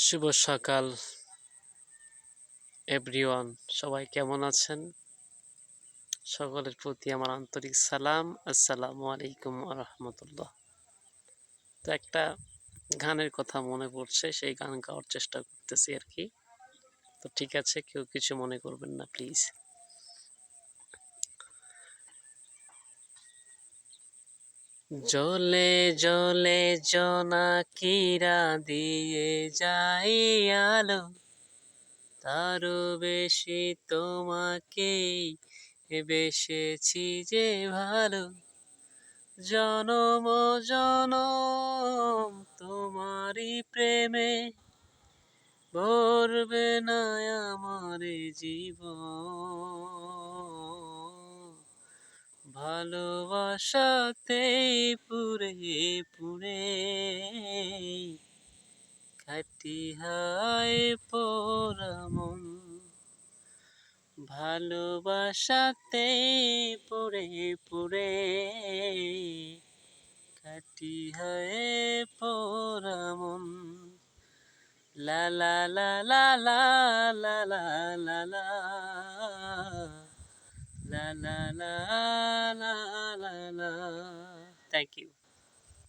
শুভ সকাল এভরিওয়ান, সবাই কেমন আছেন? সকলের প্রতি আমার আন্তরিক সালাম। আসসালামু আলাইকুম রাহমাতুল্লাহ। তো একটা গানের কথা মনে পড়ছে, সেই গান গাওয়ার চেষ্টা করতেছি আর কি। তো ঠিক আছে, কেউ কিছু মনে করবেন না প্লিজ। জলে জলে জোনাকিরা দিয়ে যায় আলো, তারও বেশি তোমাকেই বেসেছি যে ভালো। জনম জনম তোমারই প্রেমে ভরবে না আমার জীবন। ভালোবাসাতে পুরে পুরে খাটি হায় পোড়া মন। ভালোবাসাতে পুরে পুরে খাটি হায় পোড়া মন। লা লা লা লা লা লা লা লা লা লা লা লা লা লা। Thank you.